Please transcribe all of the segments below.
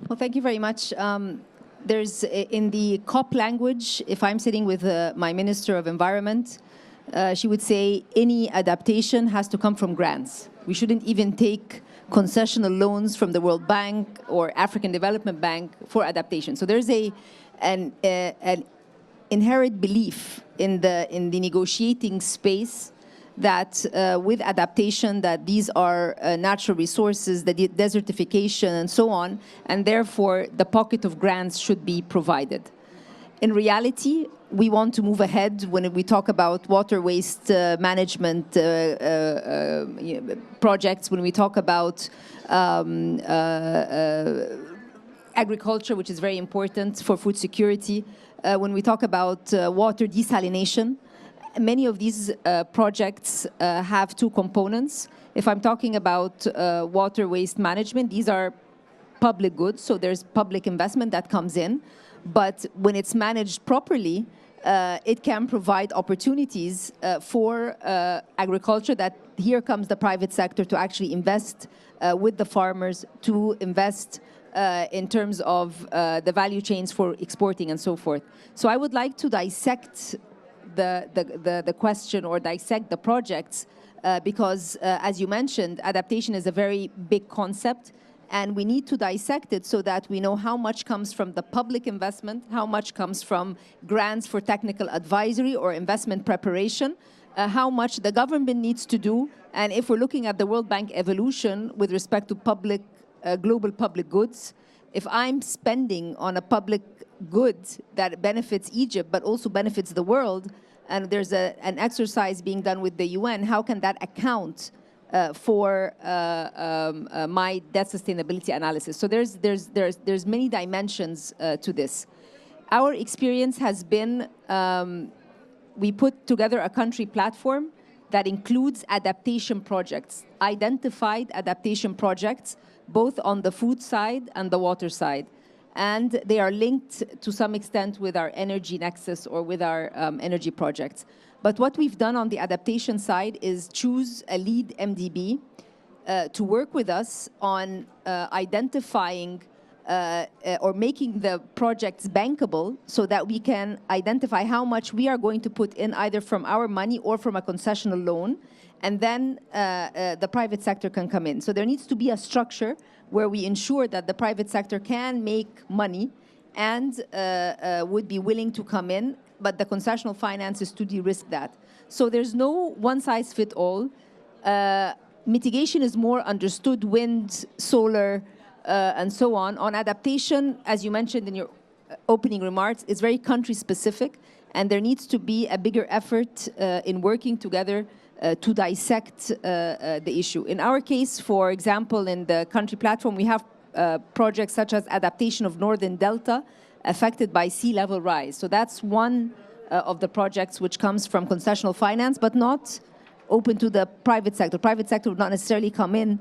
Well, thank you very much. There's, in the COP language, if I'm sitting with my Minister of Environment, she would say any adaptation has to come from grants. We shouldn't even take concessional loans from the World Bank or African Development Bank for adaptation. So there's an inherent belief in the negotiating space that with adaptation, that these are natural resources, the desertification and so on, and therefore the pocket of grants should be provided. In reality, we want to move ahead when we talk about water waste management projects, when we talk about agriculture, which is very important for food security, when we talk about water desalination. Many of these projects have two components. If I'm talking about water waste management, these are public goods, so there's public investment that comes in. But when it's managed properly, it can provide opportunities for agriculture, that here comes the private sector to actually invest with the farmers, to invest in terms of the value chains for exporting and so forth. So I would like to dissect the question, or dissect the projects, because as you mentioned, adaptation is a very big concept, and we need to dissect it so that we know how much comes from the public investment, how much comes from grants for technical advisory or investment preparation, how much the government needs to do. And if we're looking at the World Bank evolution with respect to public, global public goods, if I'm spending on a public good that benefits Egypt but also benefits the world, and there's an exercise being done with the UN, how can that account for my debt sustainability analysis? So there's many dimensions to this. Our experience has been, we put together a country platform that includes adaptation projects, identified adaptation projects, both on the food side and the water side. And they are linked to some extent with our energy nexus or with our energy projects. But what we've done on the adaptation side is choose a lead MDB to work with us on identifying or making the projects bankable, so that we can identify how much we are going to put in, either from our money or from a concessional loan, and then the private sector can come in. So there needs to be a structure where we ensure that the private sector can make money and would be willing to come in, but the concessional finance is to de-risk that. So there's no one-size-fits-all. Mitigation is more understood: wind, solar, and so on. On adaptation, as you mentioned in your opening remarks, it's very country-specific, and there needs to be a bigger effort in working together to dissect the issue. In our case, for example, in the country platform, we have projects such as adaptation of Northern Delta affected by sea level rise. So that's one of the projects which comes from concessional finance, but not open to the private sector. Private sector would not necessarily come in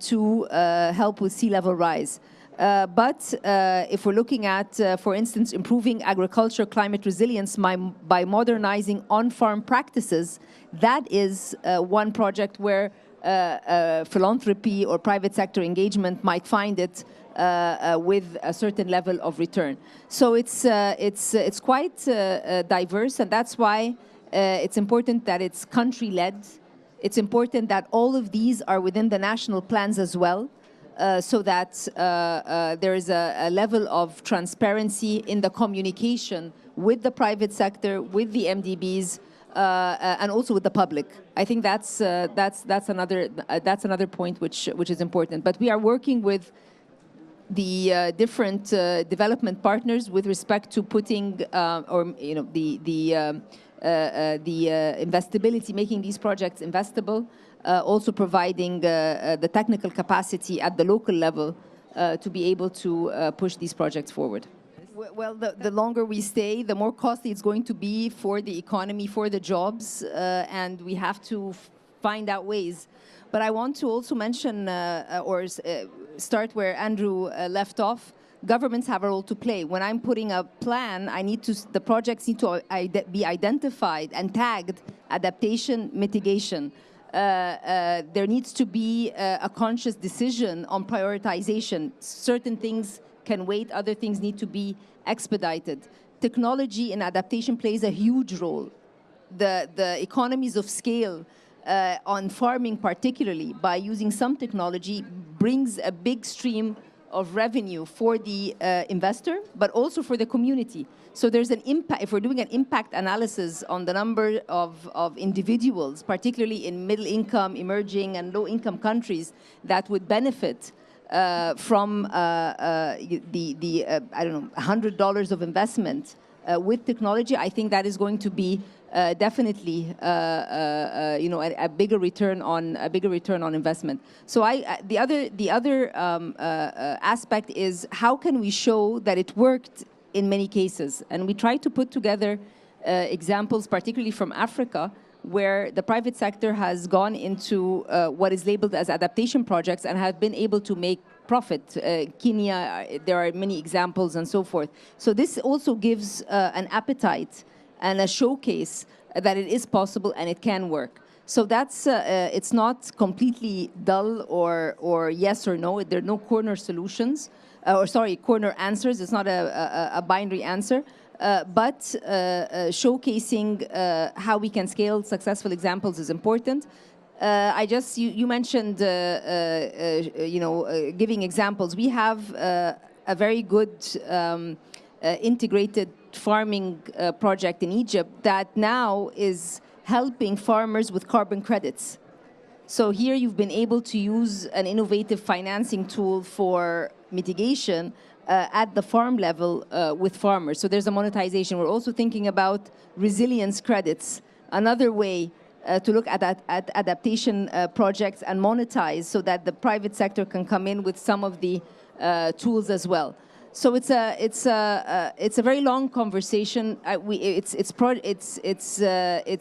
to help with sea level rise. But if we're looking at, for instance, improving agriculture climate resilience by modernizing on-farm practices, that is one project where philanthropy or private sector engagement might find it with a certain level of return. So it's quite diverse, and that's why it's important that it's country-led. It's important that all of these are within the national plans as well, so that there is a level of transparency in the communication with the private sector, with the MDBs, and also with the public. I think that's another point which is important. But we are working with the different development partners with respect to putting the investability, making these projects investable, also providing the technical capacity at the local level to be able to push these projects forward. Well, the longer we stay, the more costly it's going to be for the economy, for the jobs, and we have to find out ways. But I want to also mention, start where Andrew left off. Governments have a role to play. When I'm putting a plan, the projects need to be identified and tagged: adaptation, mitigation. There needs to be a conscious decision on prioritization. Certain things can wait, other things need to be expedited. Technology in adaptation plays a huge role. The economies of scale on farming particularly, by using some technology, brings a big stream of revenue for the investor, but also for the community. So there's an impact. If we're doing an impact analysis on the number of individuals, particularly in middle income, emerging and low income countries, that would benefit from I don't know, $100 of investment with technology, I think that is going to be definitely you know, a bigger return on investment. So the other aspect is, how can we show that it worked in many cases? And we try to put together examples, particularly from Africa, where the private sector has gone into what is labeled as adaptation projects and have been able to make profit. Kenya, there are many examples and so forth. So this also gives an appetite and a showcase that it is possible and it can work. So that's, it's not completely dull or yes or no. There are no corner solutions, corner answers. It's not a binary answer. But showcasing how we can scale successful examples is important. You mentioned, you know, giving examples. We have a very good integrated farming project in Egypt that now is helping farmers with carbon credits. So here you've been able to use an innovative financing tool for mitigation at the farm level with farmers. So there's a monetization. We're also thinking about resilience credits, another way to look at adaptation projects and monetize, so that the private sector can come in with some of the tools as well. So it's a very long conversation. It's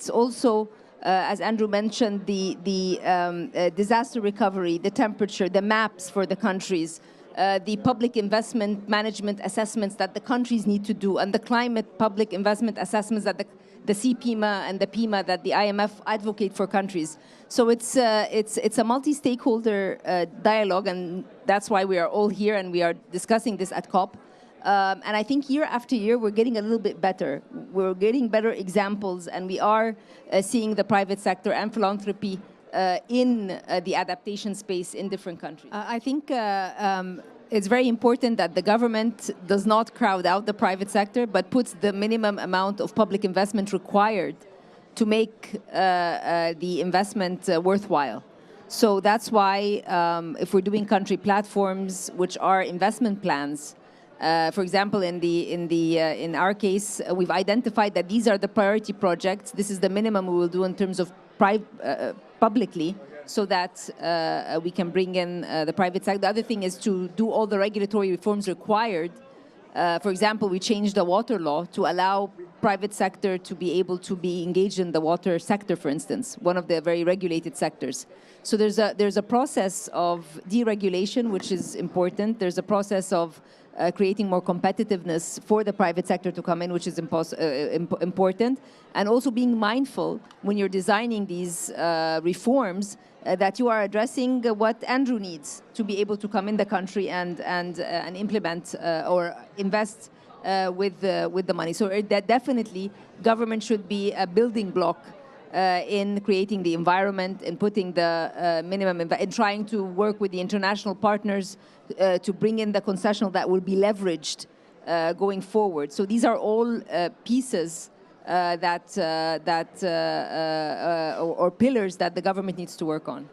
also, as Andrew mentioned, the disaster recovery, the temperature, the maps for the countries, the public investment management assessments that the countries need to do, and the climate public investment assessments that the CPIMA and the PIMA that the IMF advocate for countries. So it's a multi-stakeholder dialogue, and that's why we are all here and we are discussing this at COP. And I think year after year, we're getting a little bit better. We're getting better examples, and we are seeing the private sector and philanthropy in the adaptation space in different countries. I think it's very important that the government does not crowd out the private sector, but puts the minimum amount of public investment required to make the investment worthwhile. So that's why if we're doing country platforms, which are investment plans, for example, in our case, we've identified that these are the priority projects. This is the minimum we will do in terms of publicly, so that we can bring in the private sector. The other thing is to do all the regulatory reforms required. For example, we changed the water law to allow private sector to be able to be engaged in the water sector, for instance, one of the very regulated sectors. So there's a process of deregulation, which is important. There's a process of creating more competitiveness for the private sector to come in, which is important. And also being mindful when you're designing these reforms that you are addressing what Andrew needs to be able to come in the country and implement or invest with the money. So that definitely government should be a building block in creating the environment and putting the minimum, and trying to work with the international partners to bring in the concessional that will be leveraged going forward. So these are all pieces or pillars that the government needs to work on.